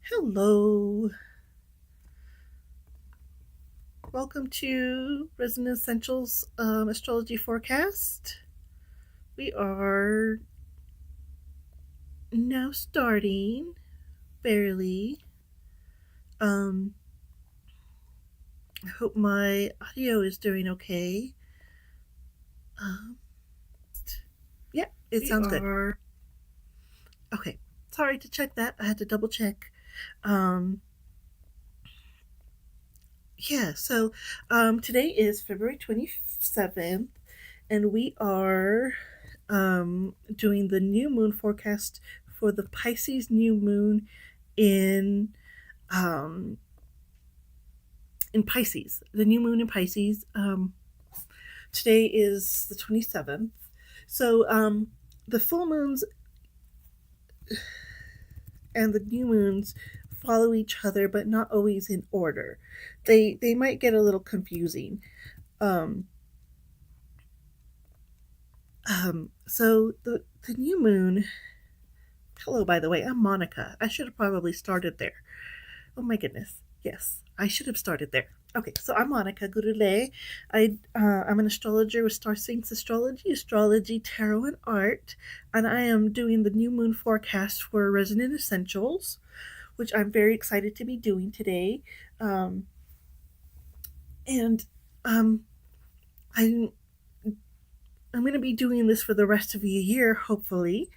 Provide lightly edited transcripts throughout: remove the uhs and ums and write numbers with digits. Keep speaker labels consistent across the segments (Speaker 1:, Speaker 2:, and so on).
Speaker 1: Hello. Welcome to Resident Essentials Astrology Forecast. We are now starting, barely. Um, I hope my audio is doing okay. Um, yeah, it sounds good. Okay, sorry to check that. I had to double check. Um, today is February 27th, and we are doing the new moon forecast for the Pisces new moon in um, in Pisces. The new moon in Pisces. Today is the 27th. So the full moons and the new moons follow each other, but not always in order. They might get a little confusing. Um, so the new moon. Hello, by the way. I'm Monica. I should have probably started there. Oh my goodness. Yes, I should have started there. Okay, so I'm Monica Gurule. I'm an astrologer with Star Sphinx Astrology, Tarot, and Art, and I am doing the new moon forecast for Resonant Essentials, which I'm very excited to be doing today. And I'm I'm going to be doing this for the rest of the year, hopefully.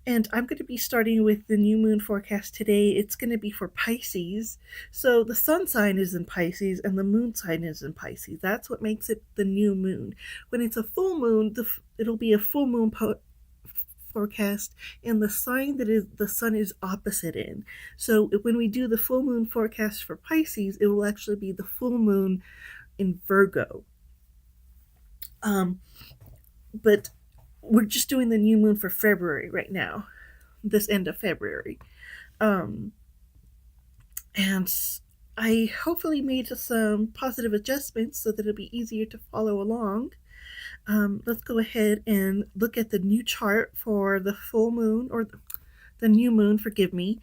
Speaker 1: And I'm going to be starting with the new moon forecast today. It's going to be for Pisces. So the sun sign is in Pisces and the moon sign is in Pisces. That's what makes it the new moon. When it's a full moon, it'll be a full moon forecast in the sign that is the sun is opposite in. So when we do the full moon forecast for Pisces, it will actually be the full moon in Virgo. But we're just doing the new moon for February right now, this end of February. And I hopefully made some positive adjustments so that it'll be easier to follow along. Let's go ahead and look at the new chart for the full moon, or the new moon, forgive me.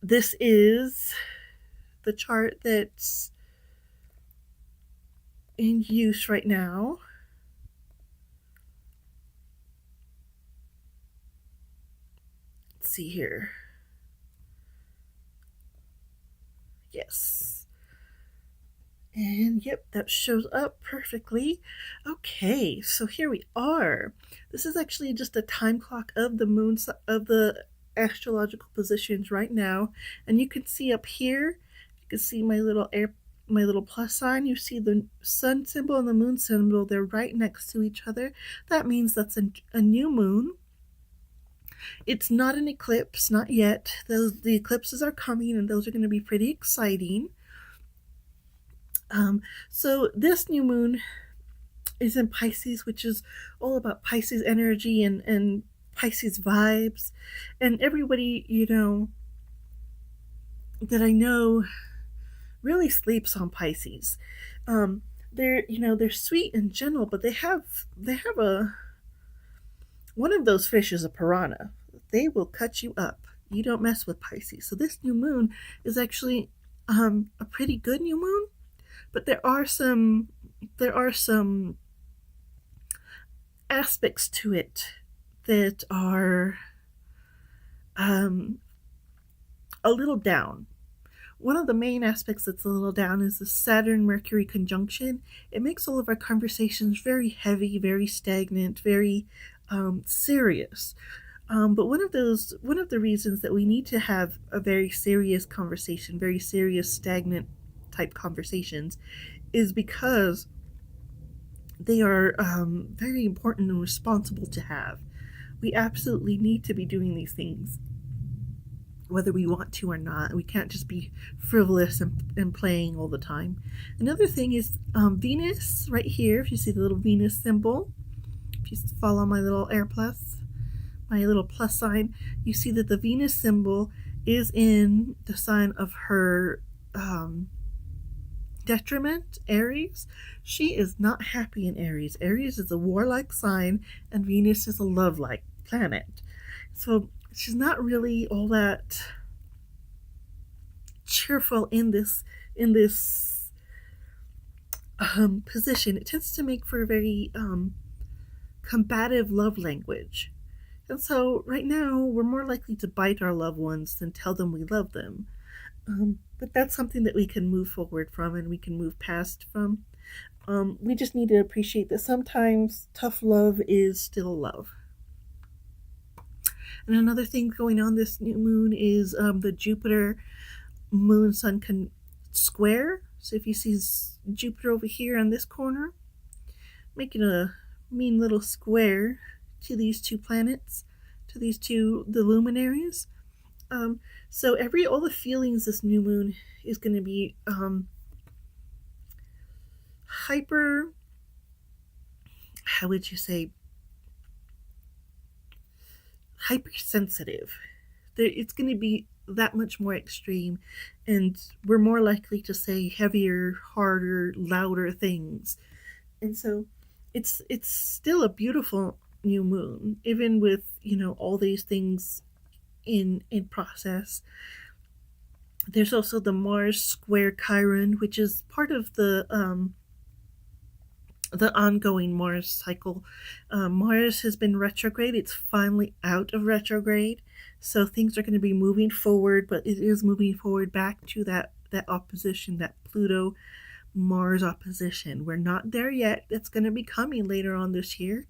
Speaker 1: This is the chart that's in use right now. Let's see here. Yes. And yep, that shows up perfectly. Okay, so here we are. This is actually just a time clock of the moon, of the astrological positions right now. And you can see up here, you can see my little plus sign. You see the sun symbol and the moon symbol, they're right next to each other. That means that's a new moon. It's not an eclipse, not yet. The eclipses are coming, and those are going to be pretty exciting. So this new moon is in Pisces, which is all about Pisces energy and Pisces vibes. And everybody, that I know really sleeps on Pisces. They're sweet in general, but they have one of those fish is a piranha. They will cut you up. You don't mess with Pisces. So this new moon is actually a pretty good new moon, but there are some aspects to it that are a little down. One of the main aspects that's a little down is the Saturn-Mercury conjunction. It makes all of our conversations very heavy, very stagnant, very serious. But one of the reasons that we need to have a very serious conversation, very serious, stagnant type conversations, is because they are very important and responsible to have. We absolutely need to be doing these things, whether we want to or not. We can't just be frivolous and playing all the time. Another thing is Venus right here. If you see the little Venus symbol, if you follow my little my little plus sign, you see that the Venus symbol is in the sign of her detriment, Aries. She is not happy in Aries. Aries is a warlike sign, and Venus is a love-like planet. So she's not really all that cheerful in this position. It tends to make for a very combative love language. And so, right now, we're more likely to bite our loved ones than tell them we love them. But that's something that we can move forward from and we can move past from. We just need to appreciate that sometimes tough love is still love. And another thing going on this new moon is the Jupiter moon sun square. So if you see Jupiter over here on this corner, making a mean little square to these two planets, to these two the luminaries. So every all the feelings this new moon is going to be hyper. How would you say? Hypersensitive. It's going to be that much more extreme, and we're more likely to say heavier, harder, louder things. And so, it's still a beautiful new moon, even with all these things in process. There's also the Mars square Chiron, which is part of the ongoing Mars cycle. Mars has been retrograde. It's finally out of retrograde. So things are going to be moving forward, but it is moving forward back to that opposition, that Pluto Mars opposition. We're not there yet. It's going to be coming later on this year.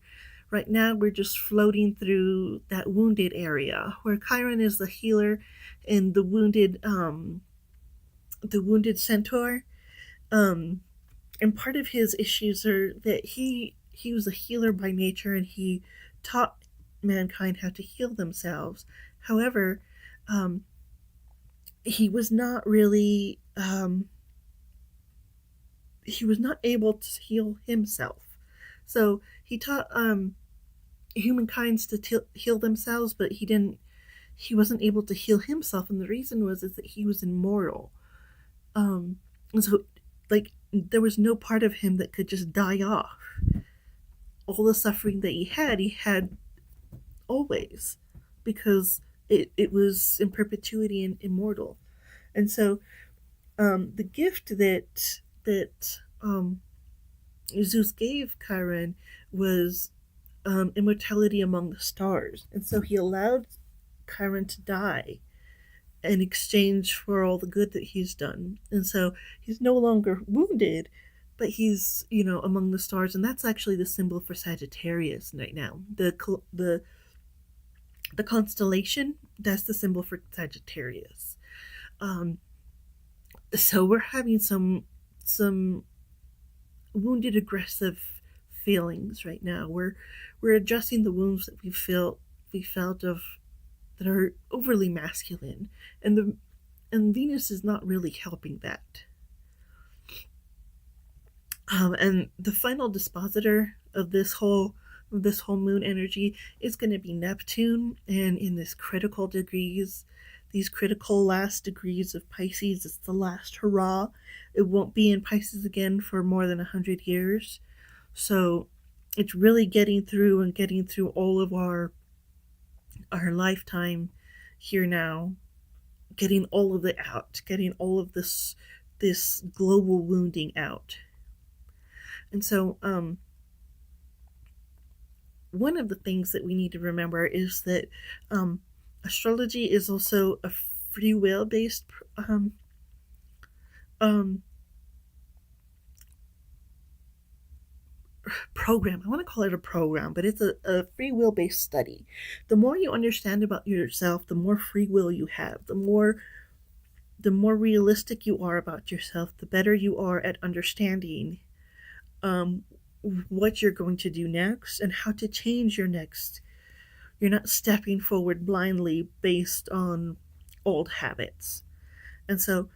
Speaker 1: Right now, we're just floating through that wounded area where Chiron is the healer and the wounded centaur. Um, and part of his issues are that he was a healer by nature and he taught mankind how to heal themselves. However, um, he was not really he was not able to heal himself. So he taught humankinds to heal themselves, but he didn't. He wasn't able to heal himself, and the reason was is that he was immortal. And so, like, there was no part of him that could just die off. All the suffering that he had always, because it was in perpetuity and immortal. And so, the gift that Zeus gave Chiron was immortality among the stars, and so he allowed Chiron to die in exchange for all the good that he's done. And so he's no longer wounded, but he's among the stars, and that's actually the symbol for Sagittarius right now. The constellation, that's the symbol for Sagittarius. Um, so we're having some wounded aggressive feelings right now. We're addressing the wounds that we felt of that are overly masculine, and Venus is not really helping that. And the final dispositor of this whole moon energy is going to be Neptune, and in these critical last degrees of Pisces, it's the last hurrah. It won't be in Pisces again for more than 100 years. So it's really getting through all of our lifetime here now, getting all of it out, getting all of this global wounding out. And so one of the things that we need to remember is that astrology is also a free will based um, program. I want to call it a program, but it's a free will based study. The more you understand about yourself, the more free will you have. The more realistic you are about yourself, the better you are at understanding um, what you're going to do next and how to change your next. You're not stepping forward blindly based on old habits. And so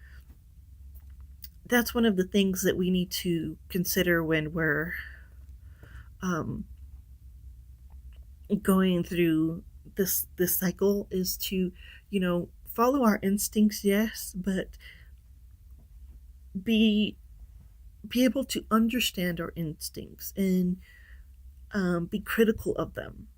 Speaker 1: that's one of the things that we need to consider when we're um, going through this cycle, is to follow our instincts, yes, but be be able to understand our instincts and be critical of them,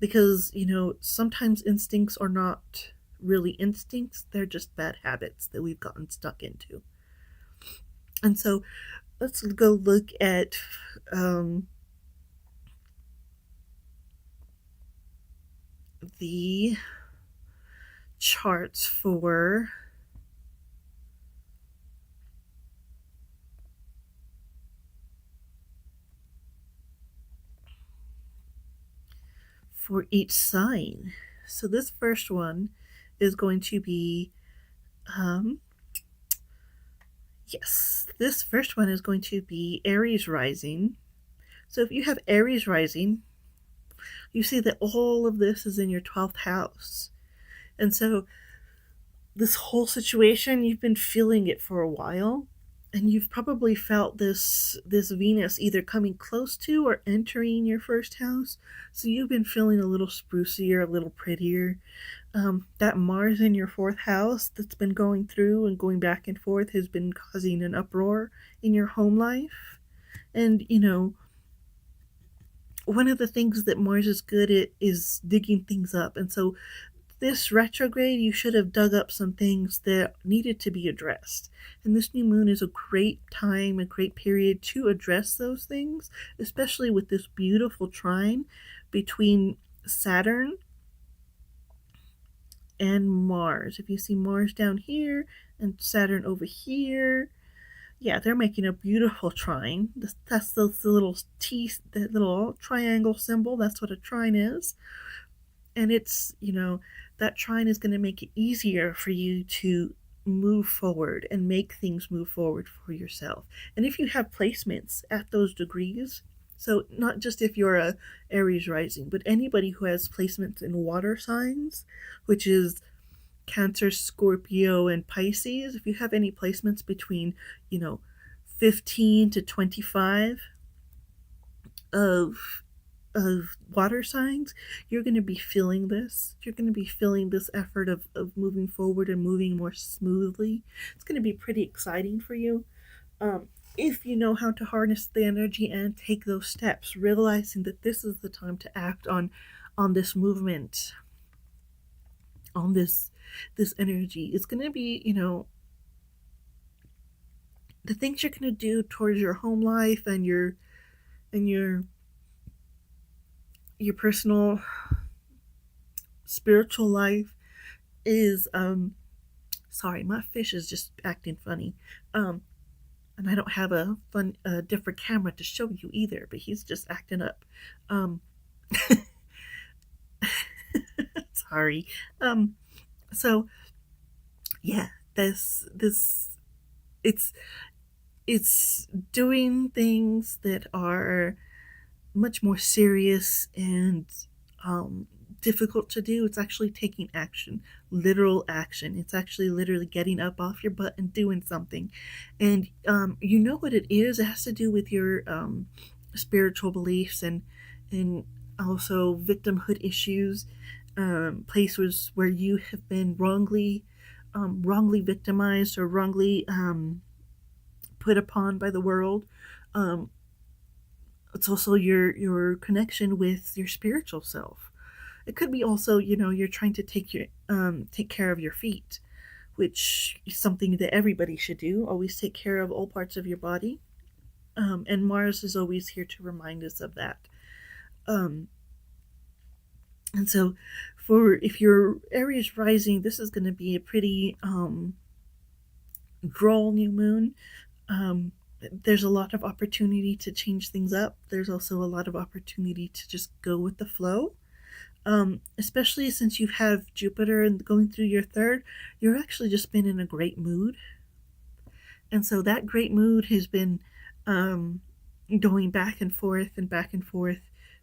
Speaker 1: because, sometimes instincts are not really instincts, they're just bad habits that we've gotten stuck into. And so let's go look at the charts for each sign. So this first one is going to be yes, this first one is going to be Aries rising. So if you have Aries rising, you see that all of this is in your 12th house. And so this whole situation, you've been feeling it for a while, and you've probably felt this Venus either coming close to or entering your first house. So you've been feeling a little sprucier, a little prettier. That Mars in your fourth house that's been going through and going back and forth has been causing an uproar in your home life. And, one of the things that Mars is good at is digging things up. And so this retrograde, you should have dug up some things that needed to be addressed. And this new moon is a great time, a great period to address those things, especially with this beautiful trine between Saturn and Mars. If you see Mars down here and Saturn over here, yeah, they're making a beautiful trine. That's the little T, the little triangle symbol. That's what a trine is. And it's, that trine is going to make it easier for you to move forward and make things move forward for yourself. And if you have placements at those degrees, so not just if you're a Aries rising, but anybody who has placements in water signs, which is Cancer, Scorpio, and Pisces, if you have any placements between, 15 to 25 of water signs, you're going to be feeling this. You're going to be feeling this effort of moving forward and moving more smoothly. It's going to be pretty exciting for you. If you know how to harness the energy and take those steps, realizing that this is the time to act on this movement, on this energy. It's going to be, the things you're going to do towards your home life and your personal spiritual life is sorry, my fish is just acting funny. And I don't have a different camera to show you either, but he's just acting up. Sorry. So yeah, this it's doing things that are much more serious and difficult to do. It's actually taking action, literal action. It's actually literally getting up off your butt and doing something. And you know what it is? It has to do with your spiritual beliefs and also victimhood issues, places where you have been wrongly victimized or wrongly put upon by the world. It's also your connection with your spiritual self. It could be also, you're trying to take care of your feet, which is something that everybody should do. Always take care of all parts of your body. And Mars is always here to remind us of that. And so if you're Aries rising, this is going to be a pretty droll new moon. There's a lot of opportunity to change things up. There's also a lot of opportunity to just go with the flow. Especially since you have Jupiter and going through your third, you're actually just been in a great mood. And so that great mood has been going back and forth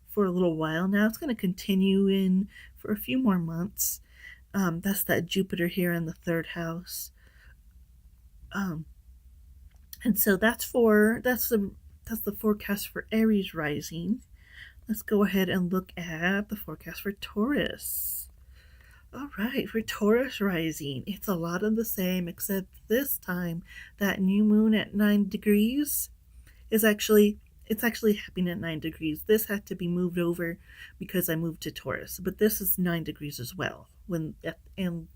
Speaker 1: for a little while now. It's going to continue for a few more months. That's that Jupiter here in the third house. And so that's the forecast for Aries rising. Let's go ahead and look at the forecast for Taurus. All right, for Taurus rising, it's a lot of the same, except this time that new moon at 9 degrees is actually it's actually happening at 9 degrees. This had to be moved over because I moved to Taurus, but this is 9 degrees as well. When and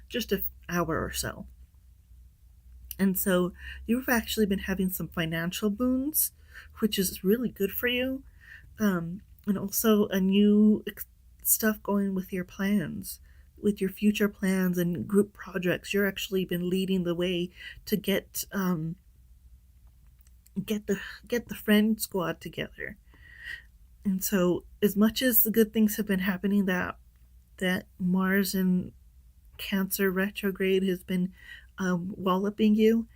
Speaker 1: just an hour or so. And so you've actually been having some financial boons, which is really good for you. And also a new stuff going with your plans, with your future plans and group projects. You're actually been leading the way to get the get the friend squad together. And so, as much as the good things have been happening, that Mars and Cancer retrograde has been walloping you,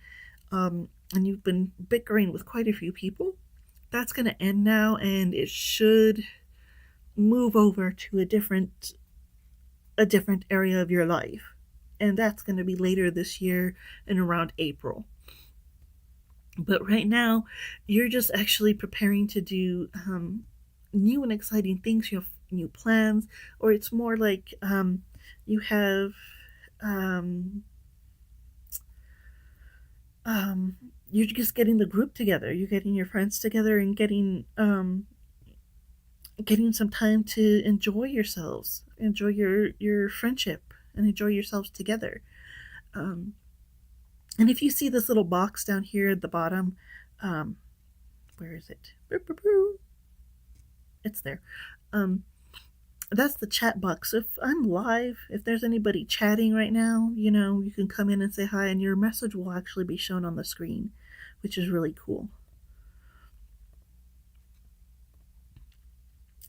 Speaker 1: and you've been bickering with quite a few people. That's going to end now, and it should move over to a different area of your life, and that's going to be later this year in around April. But right now, you're just actually preparing to do new and exciting things. You have new plans, or it's more like you have um, you're just getting the group together. You're getting your friends together and getting some time to enjoy yourselves, enjoy your friendship, and enjoy yourselves together. Um, and if you see this little box down here at the bottom, um, where is it? It's there. Um, that's the chat box. If I'm live, if there's anybody chatting right now, you can come in and say hi, and your message will actually be shown on the screen, which is really cool.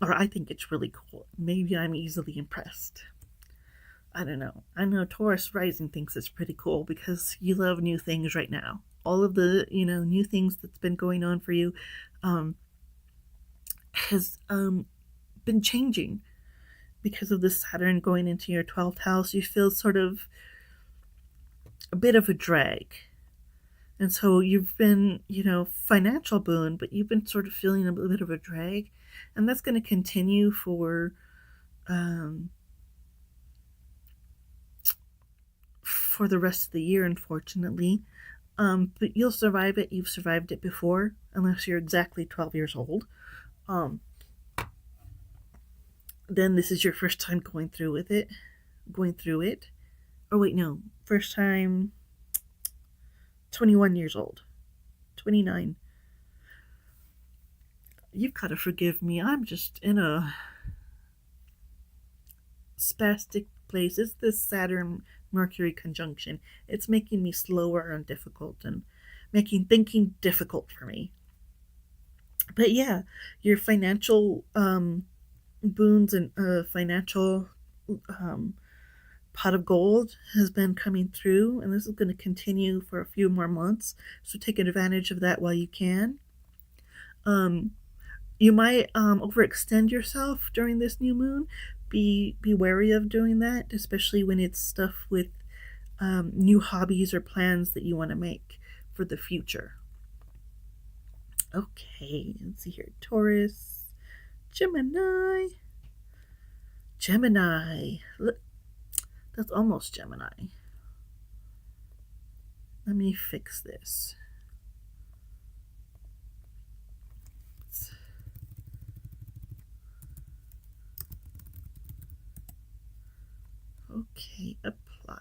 Speaker 1: Or I think it's really cool. Maybe I'm easily impressed. I don't know. I know Taurus Rising thinks it's pretty cool because you love new things right now. All of the, new things that's been going on for you um, has been changing because of the Saturn going into your 12th house. You feel sort of a bit of a drag. And so you've been, financial boon, but you've been sort of feeling a bit of a drag. And that's going to continue for the rest of the year, unfortunately. But you'll survive it. You've survived it before, unless you're exactly 12 years old. Then this is your first time going through it. Oh, wait, no. First time 21 years old. 29. You've got to forgive me. I'm just in a spastic place. It's this Saturn Mercury conjunction. It's making me slower and difficult and making thinking difficult for me. But yeah, your financial boons and financial pot of gold has been coming through, and this is going to continue for a few more months. So take advantage of that while you can. You might overextend yourself during this new moon. Be wary of doing that, especially when it's stuff with new hobbies or plans that you want to make for the future. Okay, let's see here. Taurus, Gemini. Look, that's almost Gemini. Let me fix this. Okay, apply.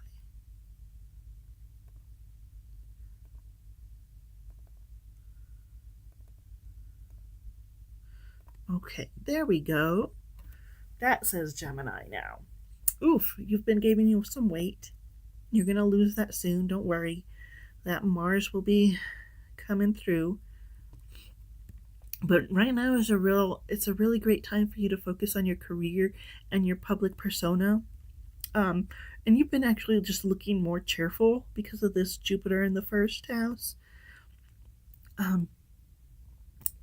Speaker 1: Okay, there we go. That says Gemini now. Oof, you've been giving you some weight. You're going to lose that soon, don't worry. That Mars will be coming through. But right now it's a really great time for you to focus on your career and your public persona. And you've been actually just looking more cheerful because of this Jupiter in the first house.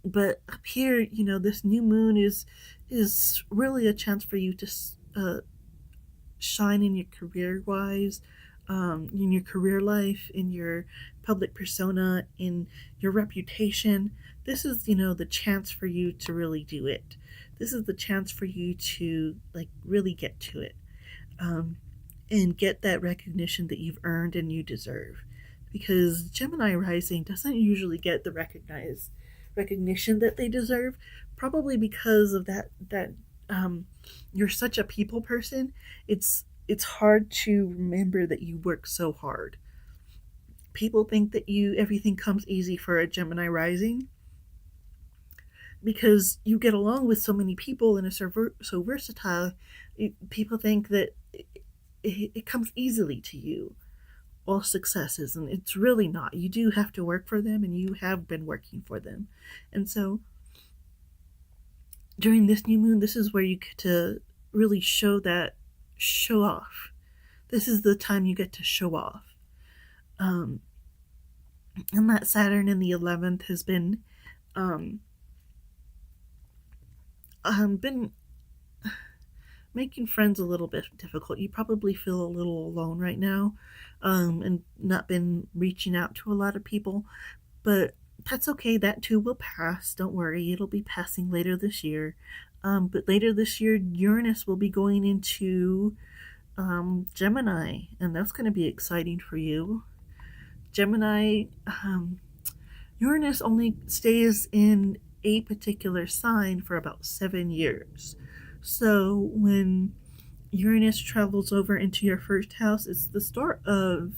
Speaker 1: But up here, this new moon is really a chance for you to shine in your career wise, in your career life, in your public persona, in your reputation. This is, the chance for you to really do it. This is the chance for you to really get to it, and get that recognition that you've earned and you deserve. Because Gemini rising doesn't usually get the recognition that they deserve, probably because of that um, you're such a people person. It's hard to remember that you work so hard. People think that you everything comes easy for a Gemini rising because you get along with so many people and are so versatile. People think that it comes easily to you, all successes, and it's really not. You do have to work for them, and you have been working for them. And so during this new moon, this is where you get to really show off. This is the time you get to show off. Um, and that Saturn in the 11th has um, been making friends a little bit difficult. You probably feel a little alone right now, and not been reaching out to a lot of people, but that's okay. That too will pass. Don't worry, it'll be passing later this year. But later this year, Uranus will be going into Gemini, and that's going to be exciting for you. Gemini, Uranus only stays in a particular sign for about 7 years. So when Uranus travels over into your first house, it's the start of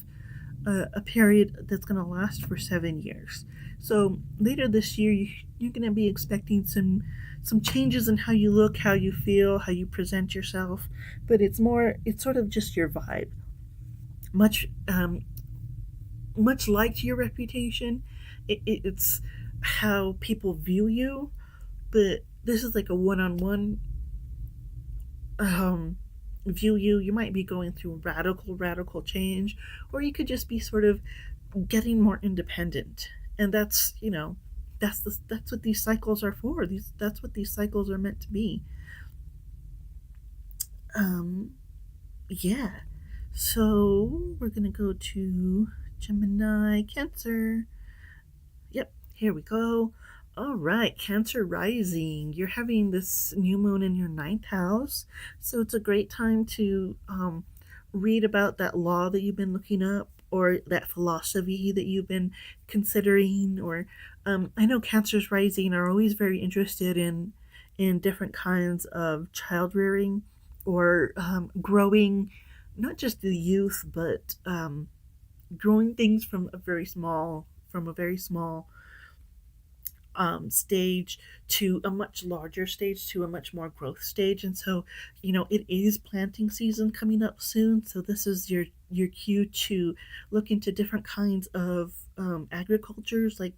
Speaker 1: a period that's going to last for 7 years. So later this year, you're going to be expecting some changes in how you look, how you feel, how you present yourself. But it's sort of just your vibe. Much much like your reputation, it's how people view you. But this is like a one-on-one view you. You might be going through radical change, or you could just be sort of getting more independent. And that's what these cycles are for. That's what these cycles are meant to be. Um, yeah. So we're gonna go to Gemini, Cancer. Yep, here we go. All right, Cancer rising. You're having this new moon in your ninth house, so it's a great time to read about that law that you've been looking up, or that philosophy that you've been considering. Or I know Cancers rising are always very interested in different kinds of child rearing, or growing not just the youth, but growing things from a very small stage to a much larger stage, to a much more growth stage. And so, it is planting season coming up soon. So this is your cue to look into different kinds of agricultures, like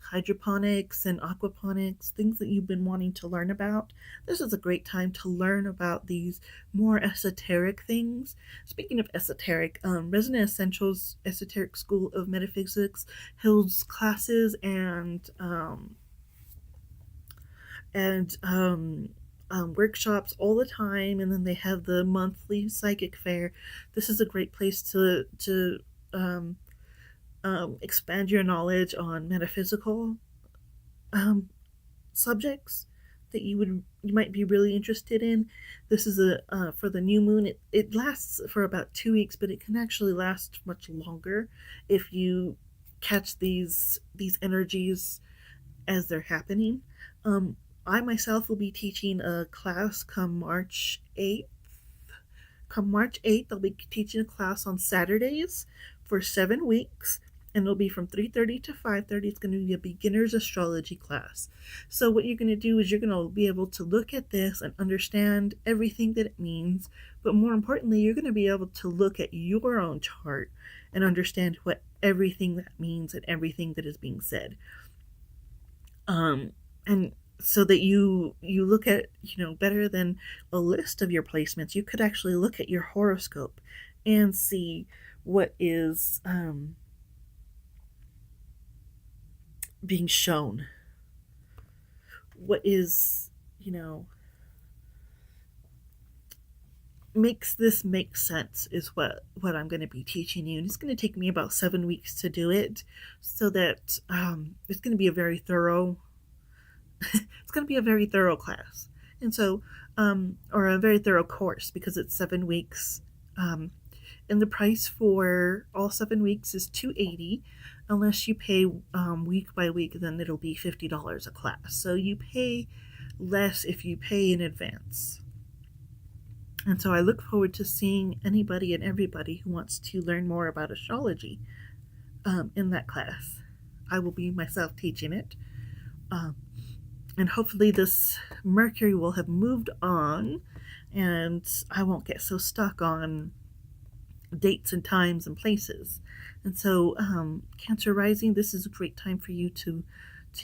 Speaker 1: hydroponics and aquaponics, things that you've been wanting to learn about. This is a great time to learn about these more esoteric things. Speaking of esoteric, Resonant Essentials Esoteric School of Metaphysics holds classes and workshops all the time, and then they have the monthly psychic fair. This is a great place to expand your knowledge on metaphysical um, subjects that you might be really interested in. This is a for the new moon. It lasts for about 2 weeks, but it can actually last much longer if you catch these energies as they're happening. I myself will be teaching a class come March 8th. Come March 8th, I'll be teaching a class on Saturdays for 7 weeks, and it'll be from 3:30 to 5:30. It's going to be a beginner's astrology class. So what you're going to do is you're going to be able to look at this and understand everything that it means, but more importantly, you're going to be able to look at your own chart and understand what everything that means and everything that is being said. And so that you look at, better than a list of your placements, you could actually look at your horoscope and see what is being shown, what is, makes this make sense, is what I'm going to be teaching you. And it's going to take me about 7 weeks to do it, so that it's going to be a very thorough it's going to be a very thorough class. And so or a very thorough course, because it's 7 weeks. And the price for all 7 weeks is $280. Unless you pay week by week, then it'll be $50 a class. So you pay less if you pay in advance. And so I look forward to seeing anybody and everybody who wants to learn more about astrology in that class. I will be myself teaching it. And hopefully this Mercury will have moved on and I won't get so stuck on dates and times and places. And so, Cancer Rising, this is a great time for you to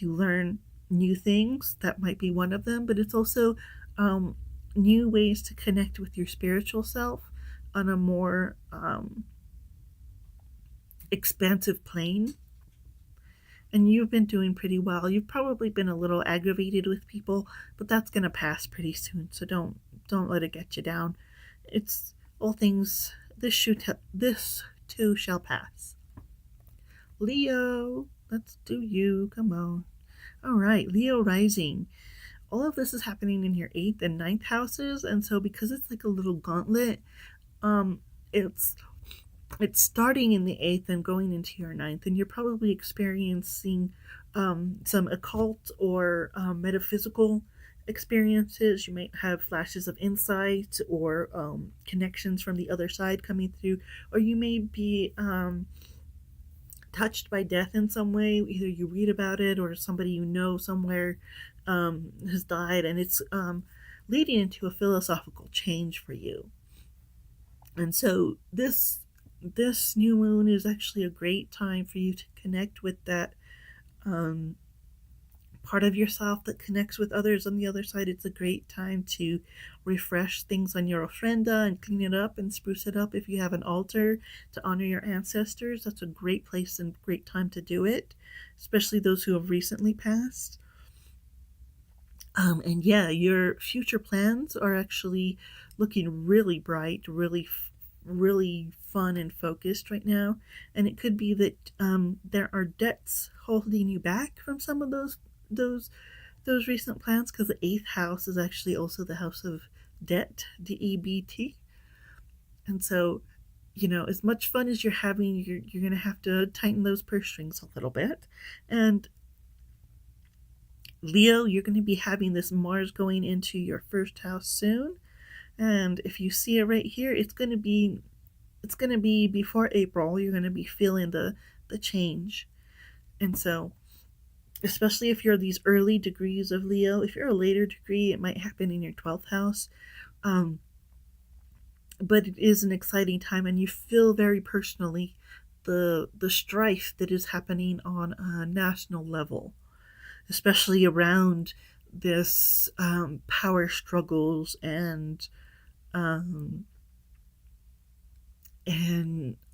Speaker 1: learn new things. That might be one of them, but it's also new ways to connect with your spiritual self on a more expansive plane. And you've been doing pretty well. You've probably been a little aggravated with people, but that's going to pass pretty soon. So don't let it get you down. It's all things. This too shall pass. Leo, let's do you. Come on. All right, Leo rising. All of this is happening in your 8th and 9th houses, and so because it's like a little gauntlet, it's starting in the 8th and going into your 9th, and you're probably experiencing some occult or metaphysical experiences. You might have flashes of insight or connections from the other side coming through, or you may be touched by death in some way. Either you read about it or somebody you know somewhere has died, and it's leading into a philosophical change for you. And so this new moon is actually a great time for you to connect with that part of yourself that connects with others on the other side. It's a great time to refresh things on your ofrenda and clean it up and spruce it up. If you have an altar to honor your ancestors, that's a great place and great time to do it, especially those who have recently passed. And yeah, your future plans are actually looking really bright, really fun and focused right now. And it could be that there are debts holding you back from some of those recent plans, because the 8th house is actually also the house of debt, DEBT. And so, as much fun as you're having, you're going to have to tighten those purse strings a little bit. And Leo, you're going to be having this Mars going into your 1st house soon. And if you see it right here, it's going to be before April. You're going to be feeling the change. And so, especially if you're these early degrees of Leo, if you're a later degree, it might happen in your 12th house. But it is an exciting time, and you feel very personally the strife that is happening on a national level, especially around this power struggles and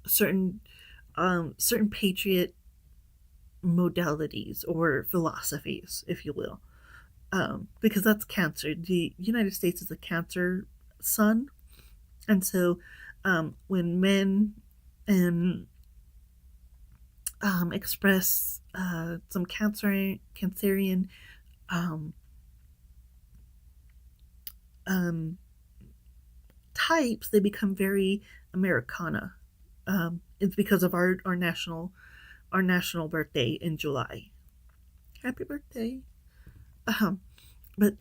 Speaker 1: certain patriot modalities or philosophies, if you will, because that's Cancer. The United States is a Cancer sun, and so when men and express some Cancerian types, they become very Americana. It's because of our national birthday in July. Happy birthday! But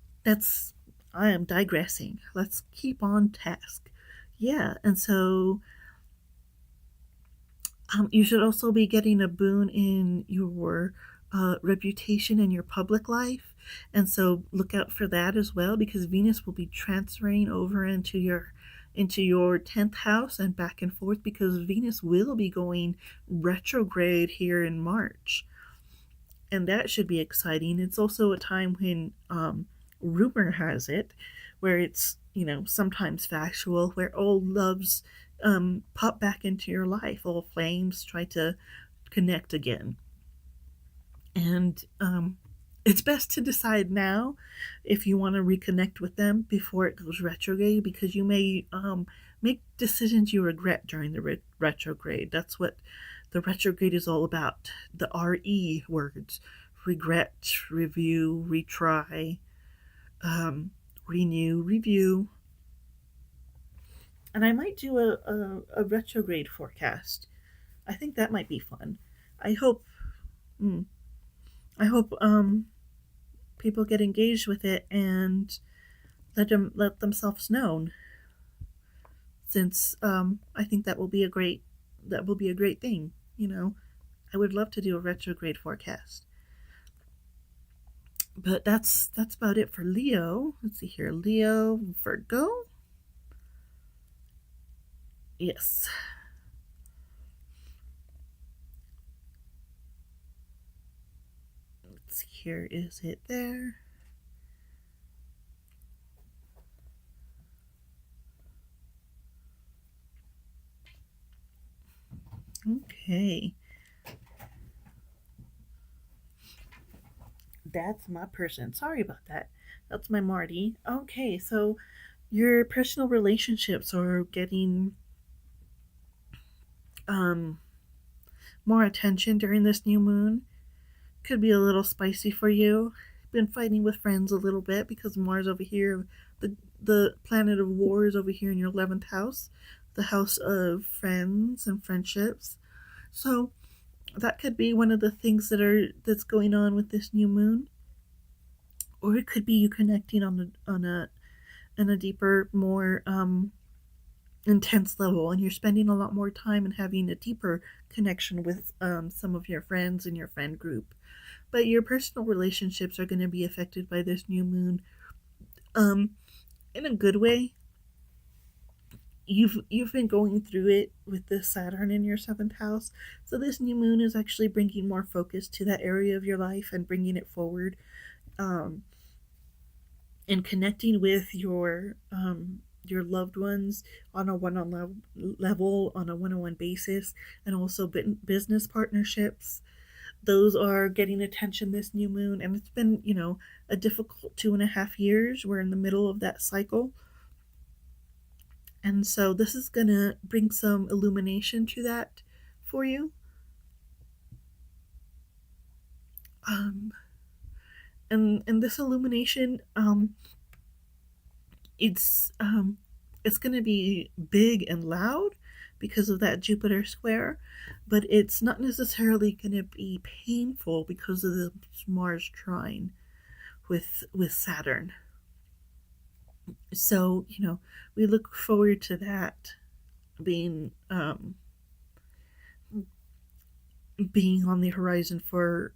Speaker 1: I am digressing. Let's keep on task. Yeah, and so you should also be getting a boon in your reputation in your public life. And so look out for that as well, because Venus will be transferring over into your 10th house and back and forth, because Venus will be going retrograde here in March. And that should be exciting. It's also a time when rumor has it, where it's, sometimes factual, where old loves pop back into your life. Old flames try to connect again. And it's best to decide now if you want to reconnect with them before it goes retrograde, because you may make decisions you regret during the retrograde. That's what the retrograde is all about. The RE words: regret, review, retry, renew, review. And I might do a retrograde forecast. I think that might be fun. I hope mm, I hope people get engaged with it and let themselves known, since I think that will be a great thing. I would love to do a retrograde forecast. But that's about it for Leo. Let's see here, Leo, Virgo. Yes. Let's see here. Is it there? Okay. That's my person. Sorry about that. That's my Marty. Okay, so your personal relationships are getting um more attention during this new moon. Could be a little spicy for you. Been fighting with friends a little bit because Mars over here, the planet of war, is over here in your 11th house, the house of friends and friendships. So that could be one of the things that's going on with this new moon, or it could be you connecting on a deeper, more intense level, and you're spending a lot more time and having a deeper connection with some of your friends in your friend group. But your personal relationships are going to be affected by this new moon, um, in a good way. You've been going through it with the Saturn in your 7th house, so this new moon is actually bringing more focus to that area of your life and bringing it forward, um, and connecting with your loved ones on a one-on level, on a one-on-one basis, and also business partnerships. Those are getting attention this new moon, and it's been, a difficult 2.5 years. We're in the middle of that cycle, and so this is gonna bring some illumination to that for you. um and this illumination, it's um it's going to be big and loud because of that Jupiter square, but it's not necessarily going to be painful because of the Mars trine with Saturn. So, we look forward to that being being on the horizon for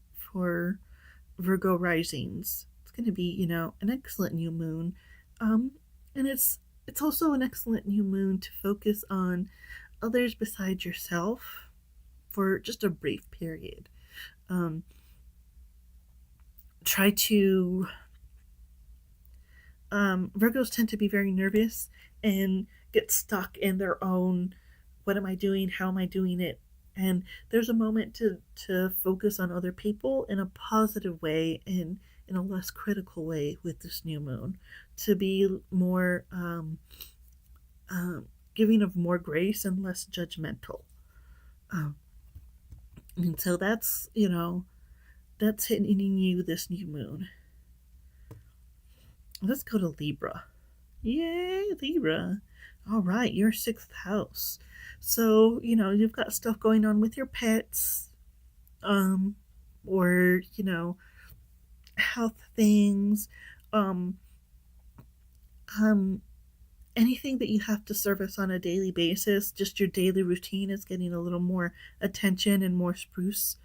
Speaker 1: Virgo risings. It's going to be, an excellent new moon. Um, and it's also an excellent new moon to focus on others besides yourself for just a brief period. Um, try to Virgos tend to be very nervous and get stuck in their own, what am I doing? How am I doing it? And there's a moment to focus on other people in a positive way and in a less critical way with this new moon, to be more giving of more grace and less judgmental. Um, and so that's hitting you this new moon. Let's go to Libra. Yay, Libra. All right, your 6th house. So, you've got stuff going on with your pets, um, or, health things, um, um, anything that you have to service on a daily basis. Just your daily routine is getting a little more attention and more spruce,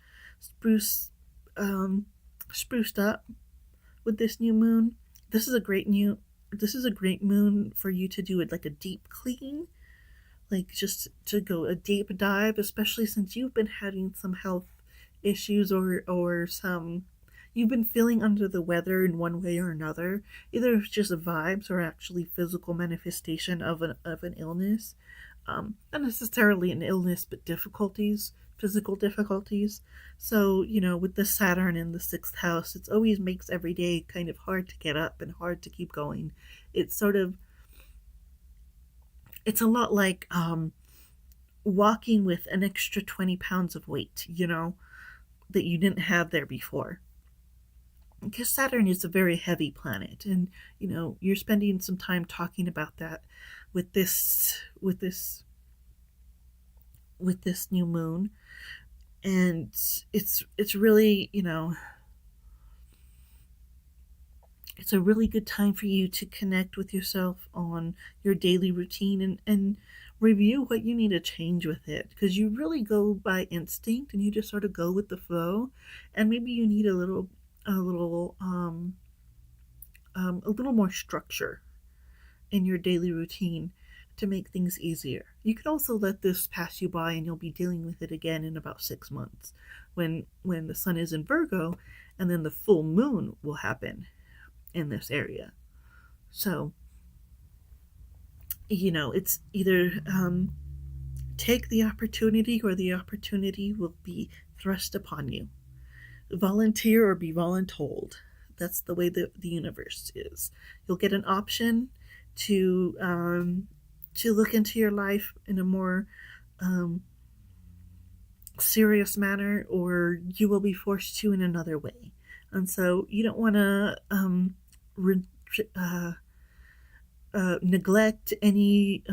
Speaker 1: um, spruced up with this new moon. This is a great new. This is a great moon for you to do it like a deep clean, like just to go a deep dive, especially since you've been having some health issues, or some, you've been feeling under the weather in one way or another. Either it's just vibes or actually physical manifestation of an illness. Not necessarily an illness, but difficulties, physical difficulties. So, with the Saturn in the 6th house, it always makes every day kind of hard to get up and hard to keep going. It's sort of, it's a lot like walking with an extra 20 pounds of weight, that you didn't have there before. Because Saturn is a very heavy planet, and you're spending some time talking about that with this new moon. And it's really, it's a really good time for you to connect with yourself on your daily routine, and review what you need to change with it, because you really go by instinct and you just sort of go with the flow. And maybe you need a little more structure in your daily routine to make things easier. You could also let this pass you by, and you'll be dealing with it again in about 6 months, when the sun is in Virgo, and then the full moon will happen in this area. So, it's either take the opportunity, or the opportunity will be thrust upon you. Volunteer or be voluntold. That's the way the universe is. You'll get an option to look into your life in a more um, serious manner, or you will be forced to in another way. And so you don't want to re- uh, neglect any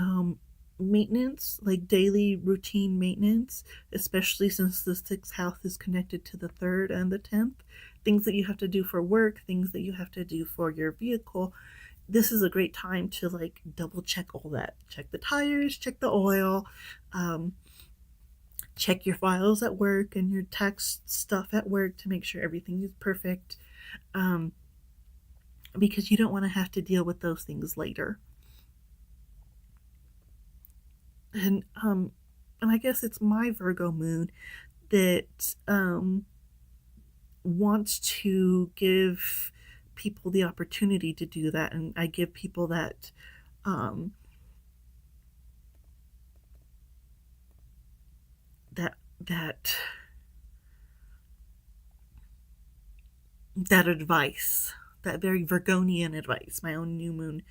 Speaker 1: maintenance, like daily routine maintenance, especially since the sixth house is connected to the third and the 10th. Things that you have to do for work, things that you have to do for your vehicle. This is a great time to like double check all that. Check the tires, check the oil, um, check your files at work and your tax stuff at work to make sure everything is perfect. Um, because you don't want to have to deal with those things later. And and I guess it's my Virgo moon that wants to give people the opportunity to do that, and I give people um, that that that advice, that very Virgonian advice. My own moon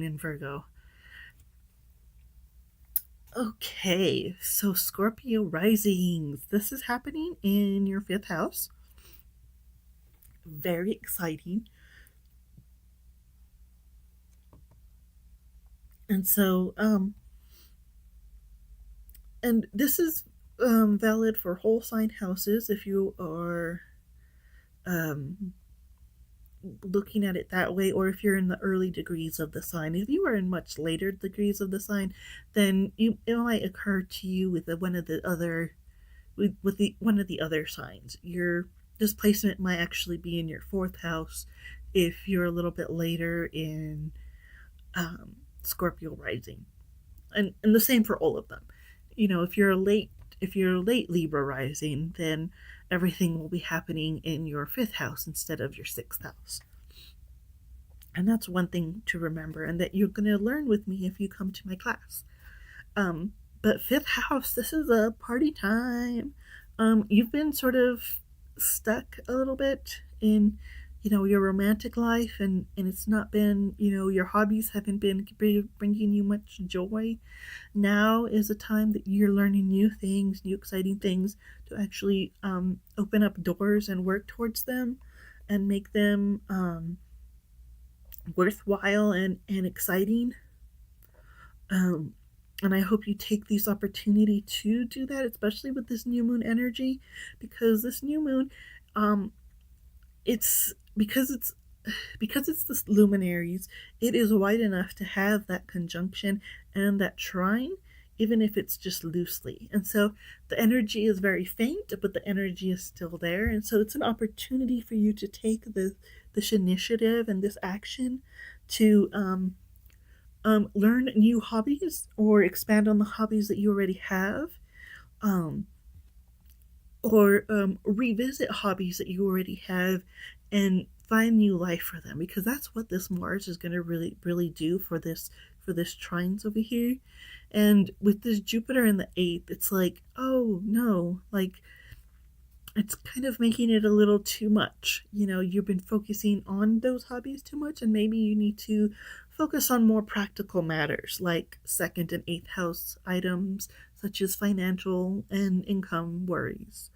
Speaker 1: in Virgo. Okay, so Scorpio risings. This is happening in your fifth house. Very exciting. And so, and this is valid for whole sign houses if you are um, looking at it that way, or if you're in the early degrees of the sign. If you are in much later degrees of the sign, then it might occur to you with one of the other with the one of the other signs. Your displacement might actually be in your fourth house if you're a little bit later in Scorpio rising, and the same for all of them. If you're late Libra rising, then everything will be happening in your fifth house instead of your sixth house. And that's one thing to remember, and that you're going to learn with me if you come to my class. Um, but fifth house, this is a party time. You've been sort of stuck a little bit in, your romantic life, and it's not been, your hobbies haven't been bringing you much joy. Now is a time that you're learning new things, new exciting things, to actually open up doors and work towards them, and make them worthwhile and exciting. Um, and I hope you take this opportunity to do that, especially with this new moon energy, because this new moon, um, it's because it's the luminaries, it is wide enough to have that conjunction and that trine, even if it's just loosely. And so the energy is very faint, but the energy is still there. And so it's an opportunity for you to take this initiative and this action to learn new hobbies, or expand on the hobbies that you already have, um, or revisit hobbies that you already have, and find new life for them, because that's what this Mars is going to really do for this trines over here. And with this Jupiter in the eighth, it's like, oh no, like it's kind of making it a little too much. You've been focusing on those hobbies too much, and maybe you need to focus on more practical matters like second and eighth house items, such as financial and income worries.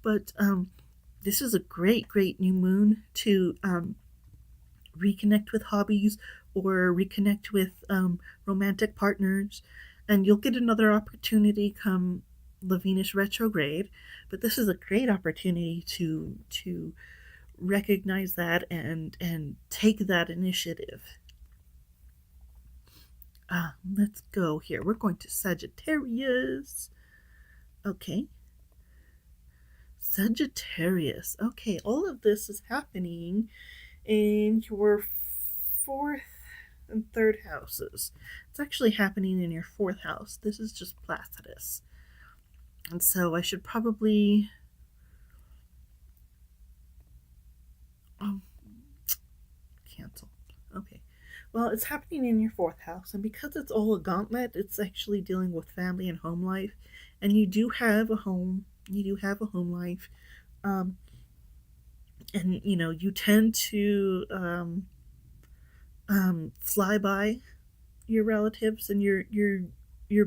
Speaker 1: But this is a great new moon to reconnect with hobbies, or reconnect with romantic partners. And you'll get another opportunity come the Venus retrograde, but this is a great opportunity to recognize that and take that initiative. Let's go here. We're going to Sagittarius. Okay. Sagittarius. Okay, all of this is happening in your fourth and third houses. It's actually happening in your fourth house. This is just Placidus. And so I should probably. Oh, cancel. Okay. Well, it's happening in your fourth house, and because it's all a gauntlet, it's actually dealing with family and home life. And you do have a home, you do have a home life. Um, and you tend to fly by your relatives and your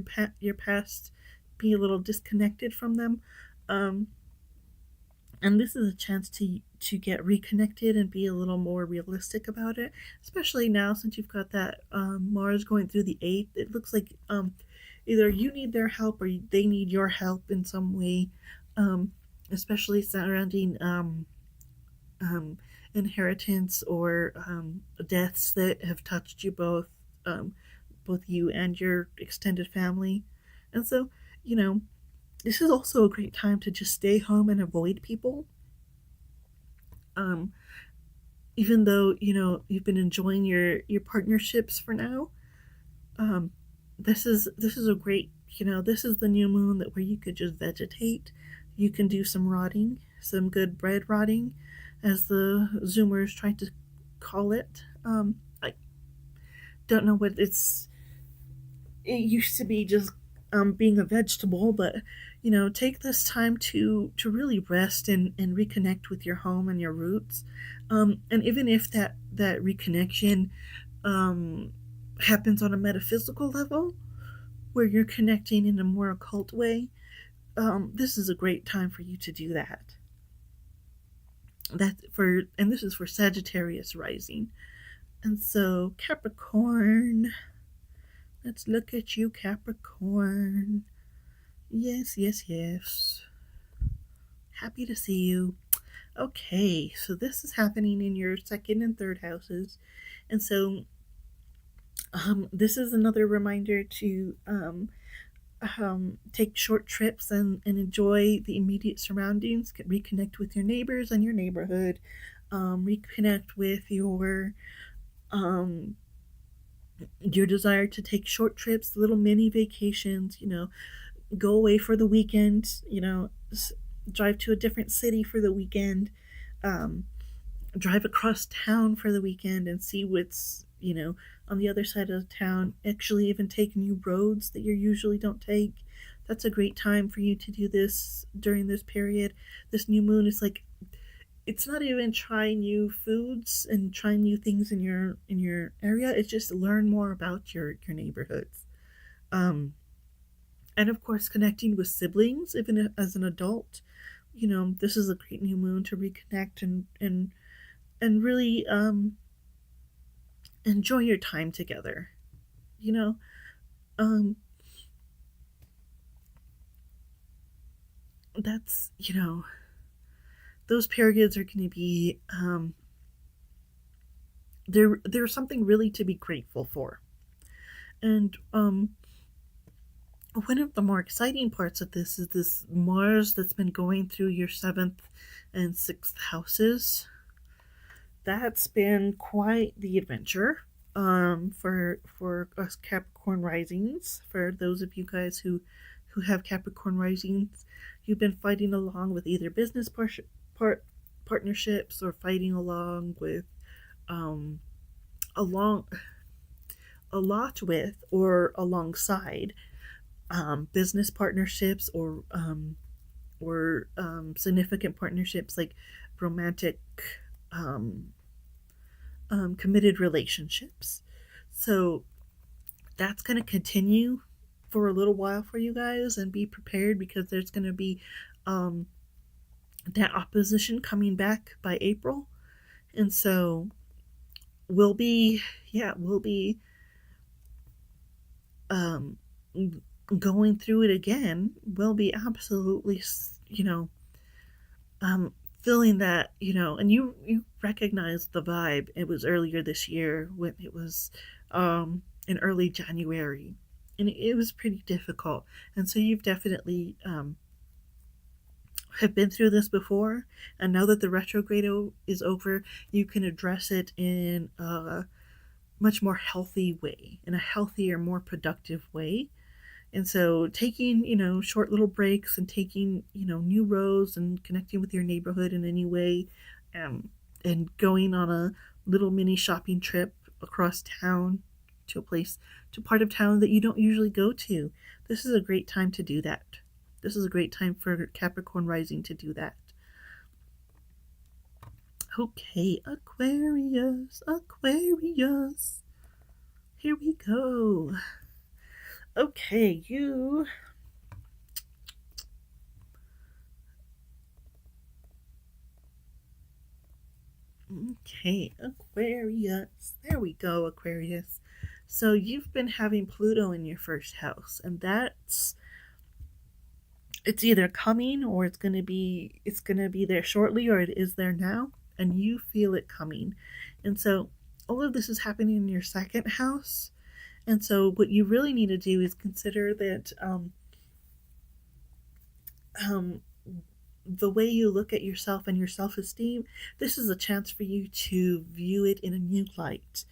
Speaker 1: past, be a little disconnected from them. Um, and this is a chance to get reconnected and be a little more realistic about it, especially now since you've got that Mars going through the eighth. It looks like either you need their help or they need your help in some way, um, especially surrounding um, inheritance or deaths that have touched you both, both you and your extended family. And so, you know, this is also a great time to just stay home and avoid people. Um, Even though you've been enjoying your partnerships for now, um, this is a great, this is the new moon that where you could just vegetate. You can do some rotting, some good bread rotting, as the Zoomers try to call it. I don't know what it used to be, just being a vegetable, but take this time to really rest and reconnect with your home and your roots. And even if that reconnection um, happens on a metaphysical level, where you're connecting in a more occult way, this is a great time for you to do that. And this is for Sagittarius rising. And so Capricorn, let's look at you, Capricorn. Yes, yes, yes. Happy to see you. Okay, so this is happening in your second and third houses. And so this is another reminder to take short trips and enjoy the immediate surroundings, reconnect with your neighbors and your neighborhood, reconnect with um, your desire to take short trips, little mini vacations, go away for the weekend, drive to a different city for the weekend, um, drive across town for the weekend and see what's, on the other side of the town, actually even take new roads that you usually don't take. That's a great time for you to do this during this period. This new moon is like, it's not even trying new foods and trying new things in your area. It's just learn more about your neighborhoods. Um, and of course, connecting with siblings, even as an adult. This is a great new moon to reconnect and really enjoy your time together. You know, um, that's those periods are going to be there's something really to be grateful for. And one of the more exciting parts of this is this Mars that's been going through your seventh and sixth houses. That's been quite the adventure for us Capricorn risings. For those of you guys who have Capricorn risings, you've been fighting along with either business partnerships or fighting along with um, along a lot with or alongside business partnerships or significant partnerships like romantic um, committed relationships. So that's going to continue for a little while for you guys, and be prepared because there's going to be um, that opposition coming back by April. And so we'll be, yeah, we'll be um, going through it again. We'll be absolutely, um, feeling that, and you recognize the vibe. It was earlier this year when it was in early January, and it was pretty difficult. And so you've definitely have been through this before, and now that the retrograde is over, you can address it in a much more healthy way, in a healthier, more productive way. And so taking, short little breaks and taking, new roads and connecting with your neighborhood in any way, um, and going on a little mini shopping trip across town to a place, to part of town that you don't usually go to. This is a great time to do that. This is a great time for Capricorn rising to do that. Okay, Aquarius, Aquarius. Here we go. Okay, you. Okay, Aquarius. There we go, Aquarius. So you've been having Pluto in your first house, and it's either coming or it's gonna be there shortly, or it is there now, and you feel it coming. And so all of this is happening in your second house. And so what you really need to do is consider that um, the way you look at yourself and your self esteem, this is a chance for you to view it in a new light,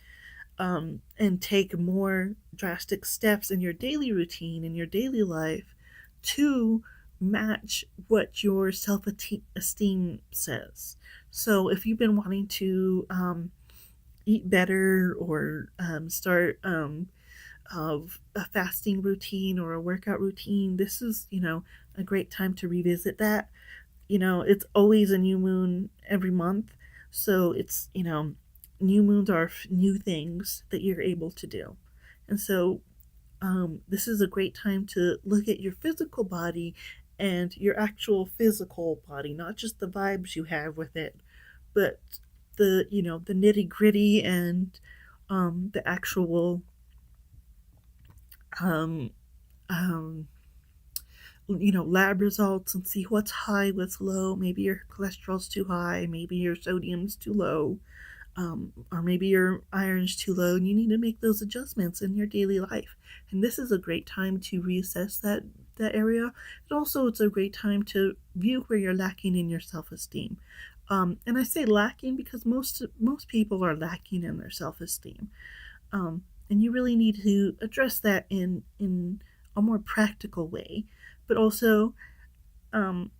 Speaker 1: and take more drastic steps in your daily routine, in your daily life, to match what your self esteem says. So if you've been wanting to eat better, or start of a fasting routine or a workout routine, this is, a great time to revisit that. It's always a new moon every month. So it's, new moons are new things that you're able to do. And so this is a great time to look at your physical body and your actual physical body, not just the vibes you have with it, but the nitty gritty, and the actual um, um, lab results, and see what's high, what's low. Maybe your cholesterol's too high, maybe your sodium's too low, or maybe your iron's too low, and you need to make those adjustments in your daily life. And this is a great time to reassess that area. And also, it's a great time to view where you're lacking in your self-esteem. And I say lacking because most people are lacking in their self-esteem, and you really need to address that in a more practical way, but also in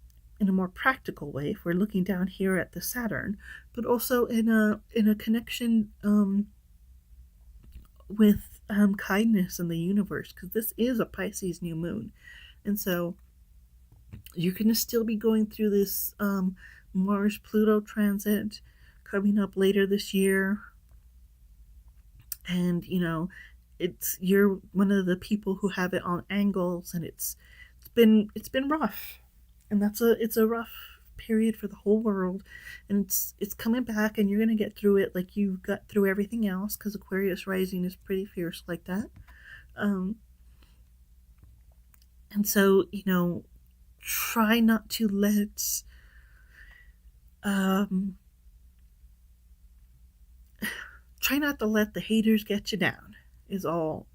Speaker 1: a more practical way, if we're looking down here at the Saturn, but also in a connection with kindness in the universe, because this is a Pisces new moon. And so you're going to still be going through this Mars Pluto transit coming up later this year. And you're one of the people who have it on angles, and it's been rough. And it's a rough period for the whole world, and it's coming back, and you're going to get through it like you got through everything else, because Aquarius rising is pretty fierce like that. um and so, try not to let um try not to let the haters get you down, is all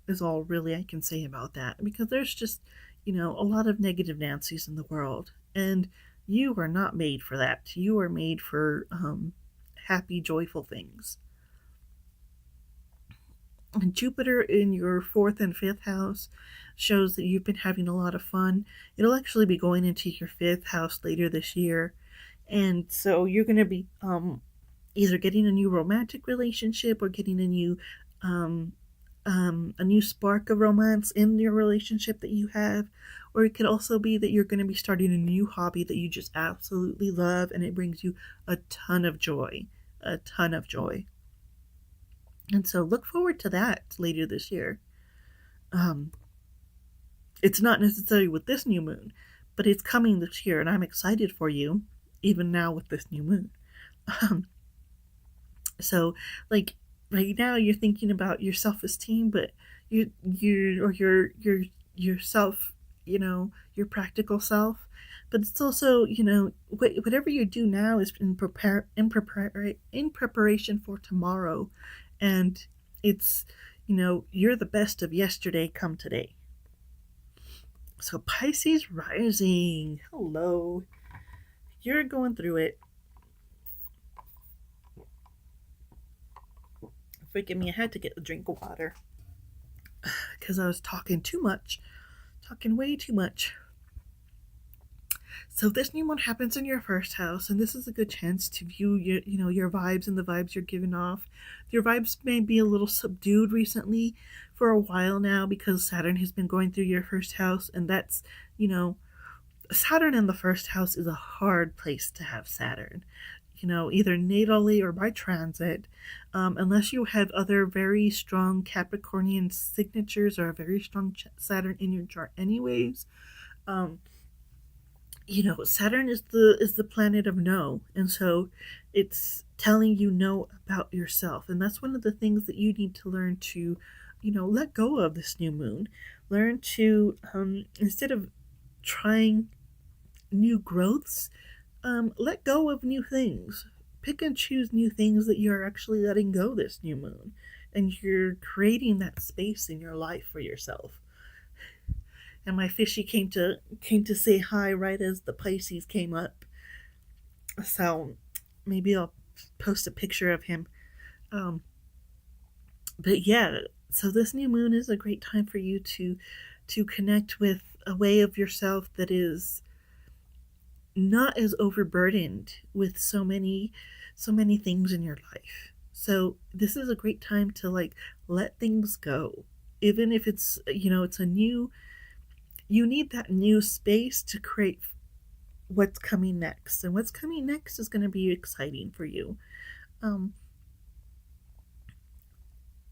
Speaker 1: really I can say about that, because there's just, a lot of negative Nancy's in the world, and you are not made for that. You are made for happy, joyful things. And Jupiter in your fourth and fifth house shows that you've been having a lot of fun. It'll actually be going into your fifth house later this year, and so you're going to be either getting a new romantic relationship, or getting um, a new spark of romance in your relationship that you have. Or it could also be that you're going to be starting a new hobby that you just absolutely love, and it brings you a ton of joy. A ton of joy. And so look forward to that later this year. Um, it's not necessarily with this new moon, but it's coming this year, and I'm excited for you, even now with this new moon. Um, so, like, right now you're thinking about your self-esteem, but you or yourself, your practical self. But it's also, whatever you do now is in preparation for tomorrow, and it's, you're the best of yesterday come today. So Pisces rising, hello, you're going through it. Forgive me, I had to get a drink of water because I was talking too much, talking way too much. So this new moon happens in your first house, and this is a good chance to view your vibes and the vibes you're giving off. Your vibes may be a little subdued recently for a while now because Saturn has been going through your first house, and that's, Saturn in the first house is a hard place to have Saturn. Either natally or by transit, unless you have other very strong Capricornian signatures or a very strong Saturn in your chart, anyways. Um, Saturn is the planet of no, and so it's telling you no about yourself, and that's one of the things that you need to learn to, let go of this new moon. Learn to, instead of trying new growths, let go of new things. Pick and choose new things that you're actually letting go this new moon, and you're creating that space in your life for yourself. And my fishy came to say hi right as the Pisces came up. So maybe I'll post a picture of him. Um, but yeah, so this new moon is a great time for you to connect with a way of yourself that is not as overburdened with so many things in your life. So this is a great time to let things go. Even if it's a new, you need that new space to create what's coming next. And what's coming next is going to be exciting for you. Um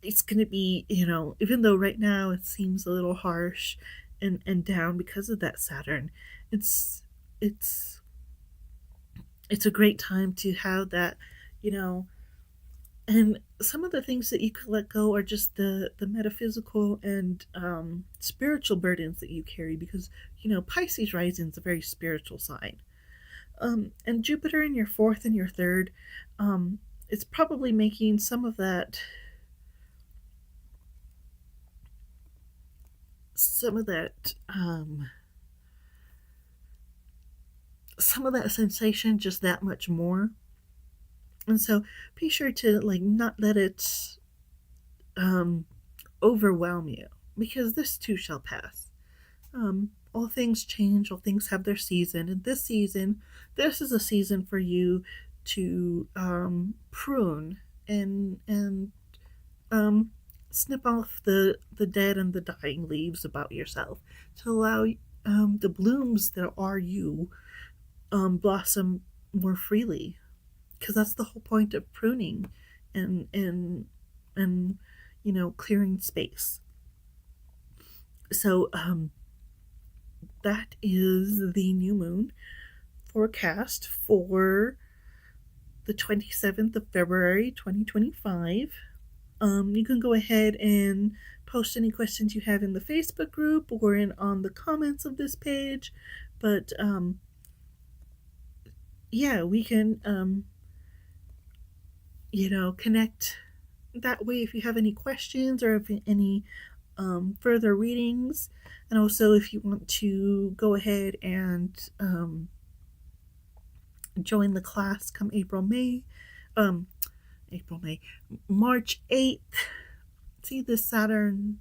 Speaker 1: it's going to be, even though right now it seems a little harsh and down because of that Saturn, it's it's it's a great time to have that, you know, and some of the things that you could let go are just the metaphysical and spiritual burdens that you carry because Pisces rising is a very spiritual sign. And Jupiter in your fourth and your third, it's probably making some of that sensation just that much more. And so be sure to not let it um overwhelm you, because this too shall pass. All things change, all things have their season, and this is a season for you to prune and um snip off the dead and the dying leaves about yourself to allow the blooms that are you blossom more freely, because that's the whole point of pruning and clearing space. So that is the new moon forecast for the 27th of February 2025. You can go ahead and post any questions you have in the Facebook group or on the comments of this page. But yeah, we can connect that way if you have any questions or if any further readings. And also if you want to go ahead and join the class come March 8th. See, this Saturn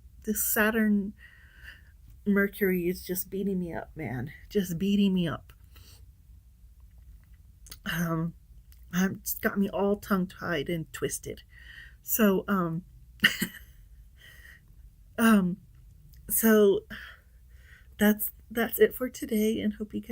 Speaker 1: Mercury is just beating me up, man. Just beating me up. It's got me all tongue tied and twisted. So so that's it for today, and hope you guys